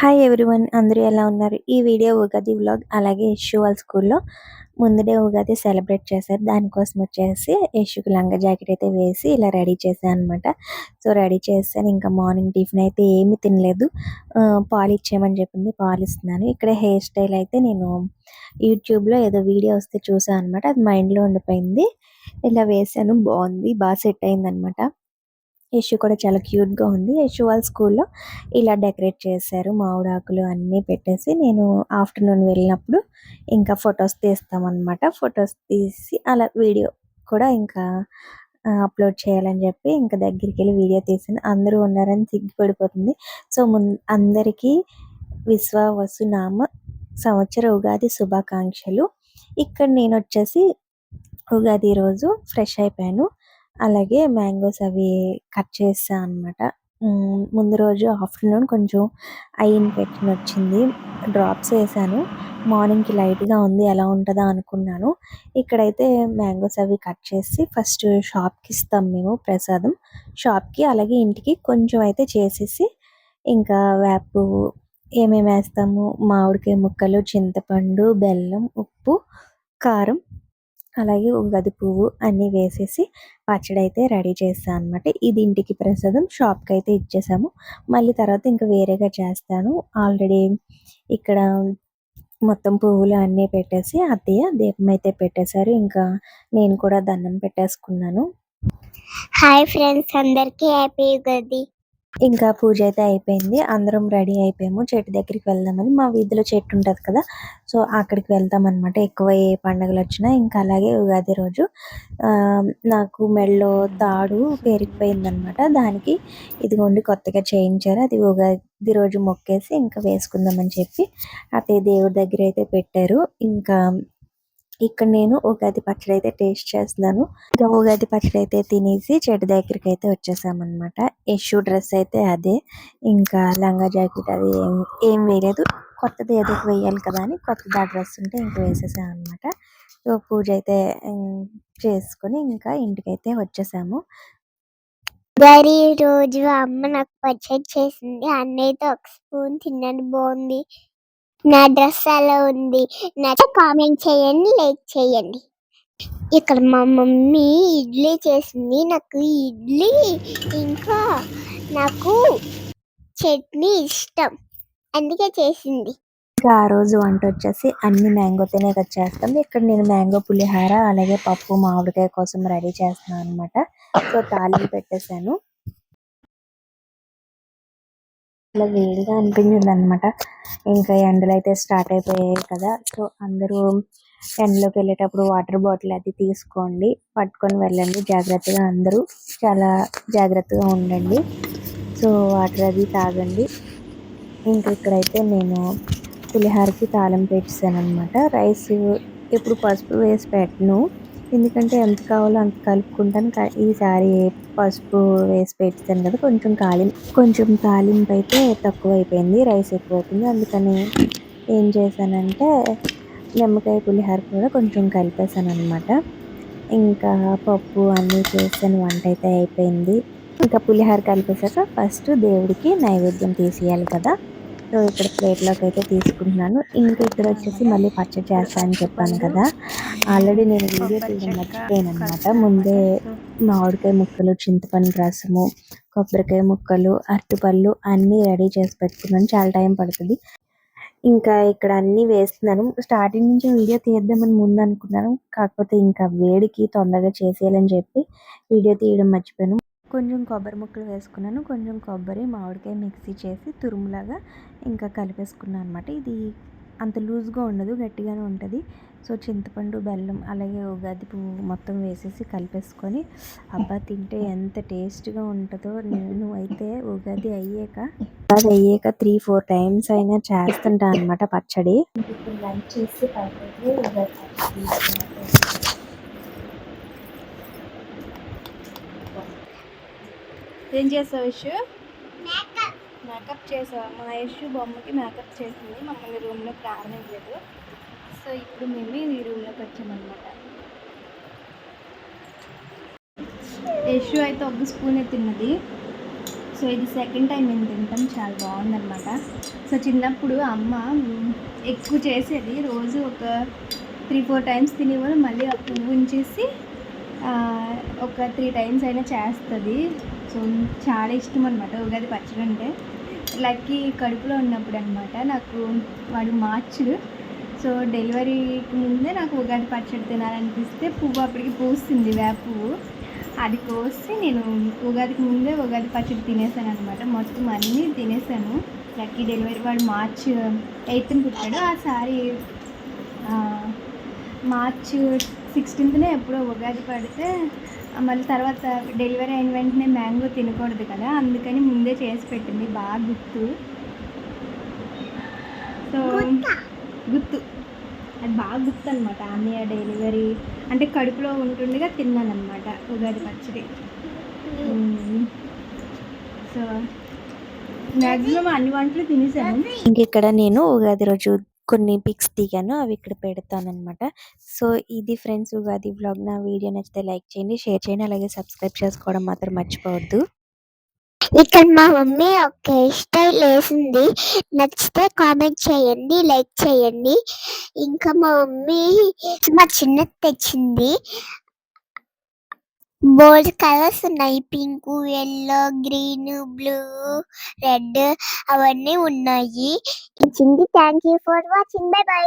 Hi everyone, అందరూ ఎలా ఉన్నారు? ఈ వీడియో ఉగాది వ్లాగ్. అలాగే యశు వాళ్ళ స్కూల్లో ముందు డే ఉగాది సెలబ్రేట్ చేశారు. దానికోసం వచ్చేసి యశుకి లంగా జాకెట్ అయితే వేసి ఇలా రెడీ చేశాను అనమాట. సో రెడీ చేశాను. ఇంకా మార్నింగ్ టిఫిన్ అయితే ఏమీ తినలేదు. పాలు ఇచ్చేయమని చెప్పింది, పాలు ఇస్తున్నాను. ఇక్కడ హెయిర్ స్టైల్ అయితే నేను యూట్యూబ్లో ఏదో వీడియో వస్తే చూసాను అనమాట. అది మైండ్లో ఉండిపోయింది. ఇలా వేసాను, బాగుంది, బాగా సెట్ అయింది అనమాట. యశు కూడా చాలా క్యూట్గా ఉంది. యశు వాళ్ళ స్కూల్లో ఇలా డెకరేట్ చేశారు. మామిడాకులు అన్నీ పెట్టేసి నేను ఆఫ్టర్నూన్ వెళ్ళినప్పుడు ఇంకా ఫొటోస్ తీస్తామన్నమాట. ఫొటోస్ తీసి అలా వీడియో కూడా ఇంకా అప్లోడ్ చేయాలని చెప్పి ఇంకా దగ్గరికి వెళ్ళి వీడియో తీసాను. అందరూ ఉన్నారని సిగ్గుపడిపోతుంది. సో అందరికీ విశ్వావసునామ సంవత్సర ఉగాది శుభాకాంక్షలు. ఇక్కడ నేను వచ్చేసి ఉగాది రోజు ఫ్రెష్ అయిపోయాను. అలాగే మ్యాంగోస్ అవి కట్ చేసా అనమాట. ముందు రోజు ఆఫ్టర్నూన్ కొంచెం ఐ ఇన్ఫెక్షన్ వచ్చింది. డ్రాప్స్ వేసాను. మార్నింగ్కి లైట్గా ఉంది, ఎలా ఉంటుందా అనుకున్నాను. ఇక్కడైతే మ్యాంగోస్ అవి కట్ చేసి ఫస్ట్ షాప్కి ఇస్తాం మేము ప్రసాదం. షాప్కి అలాగే ఇంటికి కొంచెం అయితే చేసేసి ఇంకా వేపు ఏమేమి వేస్తాము, మామిడికాయ ముక్కలు, చింతపండు, బెల్లం, ఉప్పు, కారం, అలాగే ఉగాది పువ్వు అన్నీ వేసేసి పచ్చడి అయితే రెడీ చేస్తాను అనమాట. ఇది ఇంటికి ప్రసాదం, షాప్కి అయితే ఇచ్చేసాము. మళ్ళీ తర్వాత ఇంకా వేరేగా చేస్తాను. ఆల్రెడీ ఇక్కడ మొత్తం పువ్వులు అన్నీ పెట్టేసి అత్తయ్య దీపం అయితే పెట్టేశారు. ఇంకా నేను కూడా దండం పెట్టేసుకున్నాను. హాయ్ ఫ్రెండ్స్, అందరికీ హ్యాపీ ఉగాది. ఇంకా పూజ అయితే అయిపోయింది. అందరం రెడీ అయిపోయాము. చెట్టు దగ్గరికి వెళ్దామని. మా వీధిలో చెట్టు ఉంటుంది కదా, సో అక్కడికి వెళ్తాం అనమాట. ఎక్కువ ఏ పండుగలు వచ్చినా. ఇంకా అలాగే ఉగాది రోజు నాకు మెడలో తాడు పేరుకుపోయిందనమాట. దానికి ఇదిగోండి కొత్తగా చేయించారు. అది ఉగాది రోజు మొక్కేసి ఇంకా వేసుకుందామని చెప్పి అత్తయ్య దేవుడి దగ్గర అయితే పెట్టారు. ఇంకా ఇక్కడ నేను ఉగాది పచ్చడి అయితే టేస్ట్ చేస్తున్నాను. ఇంకా ఉగాది పచ్చడి అయితే తినేసి చెట్టు దగ్గరికి అయితే వచ్చేసామన్నమాట. యశు డ్రెస్ అయితే అదే, ఇంకా లంగా జాకెట్ అది ఏం వేయలేదు. కొత్తది ఏదో వేయాలి కదా అని కొత్తది ఆ డ్రెస్ ఉంటే ఇంకా వేసేసాం అనమాట. సో పూజ అయితే చేసుకొని ఇంకా ఇంటికైతే వచ్చేసాము. ఉగాది రోజు అమ్మ నాకు పచ్చడి చేసింది. అన్నయ్యతో ఒక స్పూన్ తిన్నాను, బాగుంది. నా డ్రెస్ అలా ఉంది. నచ్చితే కామెంట్ చేయండి, లైక్ చేయండి. ఇక్కడ మా మమ్మీ ఇడ్లీ చేసింది. నాకు ఇడ్లీ ఇంకా నాకు చట్నీ ఇష్టం, అందుకే చేసింది. ఇంకా ఆ రోజు వంట వచ్చేసి అన్ని మ్యాంగోతోనే కదా చేస్తాం. ఇక్కడ నేను మ్యాంగో పులిహార అలాగే పప్పు మామిడికాయ కోసం రెడీ చేస్తున్నాను అనమాట. సో తాలింపు పెట్టేశాను. ఇలా వేడిగా అనిపించింది అనమాట. ఇంకా ఎండలు అయితే స్టార్ట్ అయిపోయాయి కదా, సో అందరూ ఎండలోకి వెళ్ళేటప్పుడు వాటర్ బాటిల్ అది తీసుకోండి, పట్టుకొని వెళ్ళండి జాగ్రత్తగా. అందరూ చాలా జాగ్రత్తగా ఉండండి. సో వాటర్ అది తాగండి. ఇంకా ఇక్కడైతే నేను పులిహారకి తాలింపు పెట్టేసాను అనమాట. రైస్ ఎప్పుడు పసుపు వేసి పెట్టను, ఎందుకంటే ఎంత కావాలో అంత కలుపుకుంటాను. ఈసారి పసుపు వేసి పెట్టాను కదా, కొంచెం తాలింపు అయితే తక్కువ అయిపోయింది, రైస్ ఎక్కువ అయిపోయింది. అందుకని ఏం చేశానంటే నిమ్మకాయ పులిహార కూడా కొంచెం కలిపేసాను అనమాట. ఇంకా పప్పు అన్నీ చేసాను, వంట అయితే అయిపోయింది. ఇంకా పులిహార కలిపేసాక ఫస్ట్ దేవుడికి నైవేద్యం తీసేయాలి కదా, సో ఇక్కడ ప్లేట్లోకి అయితే తీసుకుంటున్నాను. ఇంకా ఇక్కడ వచ్చేసి మళ్ళీ పచ్చడి చేస్తానని చెప్పాను కదా, ఆల్రెడీ నేను వీడియో తీయడం మర్చిపోయాను అనమాట. ముందే మామిడికాయ ముక్కలు, చింతపండు రసము, కొబ్బరికాయ ముక్కలు, అరటిపళ్ళు అన్నీ రెడీ చేసి పెట్టుకున్నాను. చాలా టైం పడుతుంది. ఇంకా ఇక్కడ అన్నీ వేస్తున్నాను. స్టార్టింగ్ నుంచి వీడియో తీద్దామని ముందు అనుకున్నాను, కాకపోతే ఇంకా వేడికి తొందరగా చేసేయాలని చెప్పి వీడియో తీయడం మర్చిపోయాను. కొంచెం కొబ్బరి ముక్కలు వేసుకున్నాను, కొంచెం కొబ్బరి మామిడికాయ మిక్సీ చేసి తురుములాగా ఇంకా కలిపేసుకున్నాను అనమాట. ఇది అంత లూజ్గా ఉండదు, గట్టిగానే ఉంటుంది. సో చింతపండు, బెల్లం అలాగే ఉగాది పువ్వు మొత్తం వేసేసి కలిపేసుకొని అబ్బా తింటే ఎంత టేస్ట్గా ఉంటుందో. నేను అయితే ఉగాది అయ్యాక 3-4 టైమ్స్ అయినా చేస్తుంటా అనమాట పచ్చడి. ఇప్పుడు లంచ్ చేసి పైకి ఉగాది పచ్చడి ఏం చేసావు యశు? మేకప్ చేసావా? మా యశు బొమ్మకి మేకప్ చేసింది, మమ్మల్ని రూమ్లోకి రానివ్వలేదు. సో ఇప్పుడు మేము ఈ రూమ్లోకి వచ్చామన్నమాట. యశు అయితే ఒక స్పూనే తిన్నది. సో ఇది సెకండ్ టైం నేను తింటాం, చాలా బాగుందన్నమాట. సో చిన్నప్పుడు అమ్మ ఎక్కువ చేసేది, రోజు ఒక 3-4 టైమ్స్ తినేవారు. మళ్ళీ ఆ పువ్వు ఉంచేసి ఒక 3 టైమ్స్ అయినా చేస్తుంది. సో చాలా ఇష్టం అనమాట ఉగాది పచ్చడి అంటే. లక్కీ కడుపులో ఉన్నప్పుడు అనమాట, నాకు వాడు మార్చుడు. సో డెలివరీకి ముందే నాకు ఉగాది పచ్చడి తినాలనిపిస్తే పువ్వు అప్పటికి పూస్తుంది, వేప పువ్వు. అది కోసి నేను ఉగాదికి ముందే ఉగాది పచ్చడి తినేసాను అనమాట. మొత్తం అన్నీ తినేసాను. లక్కీ డెలివరీ వాడు మార్చ్ 8th పుట్టాడు. ఆ సారి మార్చ్ 16th ఎప్పుడో ఉగాది పడితే, మళ్ళీ తర్వాత డెలివరీ అయిన వెంటనే మ్యాంగో తినకూడదు కదా, అందుకని ముందే చేసి పెట్టింది, బాగా గుర్తు. సో గుర్తు అది బాగా గుర్తు అనమాట. ఆమె డెలివరీ అంటే కడుపులో ఉంటుండగా తిన్నాను అనమాట ఉగాది పచ్చడి. సో మ్యాక్సిమం అన్ని వంటలు తినేసాను. ఇంక ఇక్కడ నేను ఉగాది రోజు కొన్ని పిక్స్ దిగాను, అవి ఇక్కడ పెడతానమాట. సో ఇది ఫ్రెండ్స్ ఉగాది వ్లాగ్. నా వీడియో నచ్చితే లైక్ చేయండి, షేర్ చేయండి, అలాగే సబ్స్క్రైబ్ చేసుకోవడం మాత్రం మర్చిపోవద్దు. ఇక్కడ మా మమ్మీ ఒక హెయిర్ స్టైల్ వేసింది, నచ్చితే కామెంట్ చేయండి, లైక్ చేయండి. ఇంకా మా మమ్మీ మా చిన్నది తెచ్చింది, బోల్డ్ కలర్స్ ఉన్నాయి, pink, yellow, green, blue, red అవన్నీ ఉన్నాయి. Thank you for watching, by by.